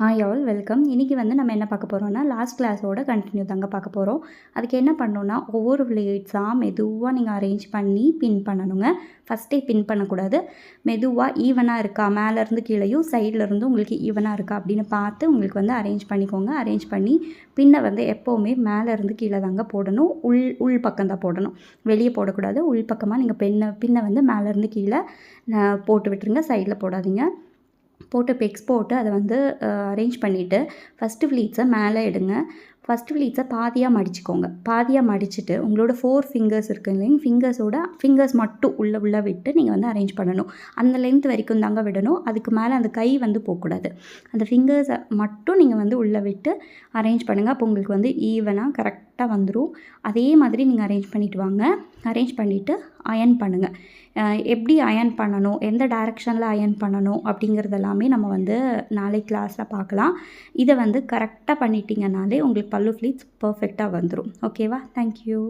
Hi all welcome. இன்றைக்கி நம்ம என்ன பார்க்க போகிறோம்னா லாஸ்ட் கிளாஸோட கண்டினியூ தாங்க பார்க்க போகிறோம். அதுக்கு என்ன பண்ணணும்னா ஒவ்வொரு பிளேட்ஸாக மெதுவாக நீங்கள் அரேஞ்ச் பண்ணி பின் பண்ணணுங்க. ஃபஸ்ட்டே பின் பண்ணக்கூடாது. மெதுவாக ஈவனாக இருக்கா, மேலேருந்து கீழேயும் சைட்லேருந்து உங்களுக்கு ஈவனாக இருக்கா அப்படின்னு பார்த்து உங்களுக்கு அரேஞ்ச் பண்ணிக்கோங்க. அரேஞ்ச் பண்ணி பின்னை எப்போவுமே மேலேருந்து கீழே தாங்க போடணும். உள் பக்கம் தான் போடணும், வெளியே போடக்கூடாது. உள் பக்கமாக நீங்கள் பின்னை மேலேருந்து கீழே போட்டு விட்டுருங்க, சைடில் போடாதீங்க. போட்டு பெக்ஸ் போட்டு அதை அரேஞ்ச் பண்ணிவிட்டு ஃபஸ்ட்டு ஃப்ளீட்ஸை மேலே எடுங்க. ஃபஸ்ட்டு ஃப்ளீட்ஸை பாதியாக மடிச்சுக்கோங்க. பாதியாக மடிச்சுட்டு உங்களோட 4 ஃபிங்கர்ஸ் இருக்குது இல்லைங்க, ஃபிங்கர்ஸ் மட்டும் உள்ளே விட்டு நீங்கள் அரேஞ்ச் பண்ணணும். அந்த லென்த் வரைக்கும் தாங்க விடணும். அதுக்கு மேலே அந்த கை போகக்கூடாது. அந்த ஃபிங்கர்ஸை மட்டும் நீங்கள் உள்ளே விட்டு அரேஞ்ச் பண்ணுங்கள். அப்போ உங்களுக்கு ஈவனாக கரெக்டாக வந்துடும். அதே மாதிரி நீங்கள் அரேஞ்ச் பண்ணிவிட்டு வாங்க. அரேஞ்ச் பண்ணிவிட்டு அயன் பண்ணுங்கள். எப்படி அயன் பண்ணணும், எந்த டைரெக்ஷனில் அயன் பண்ணணும் அப்படிங்கிறதெல்லாமே நம்ம நாளைக்கு கிளாஸில் பார்க்கலாம். இதை கரெக்டாக பண்ணிட்டீங்கனாலே உங்களுக்கு பல்லு ஃப்ளீட்ஸ் பர்ஃபெக்டாக வந்துடும். ஓகேவா? தேங்க்யூ.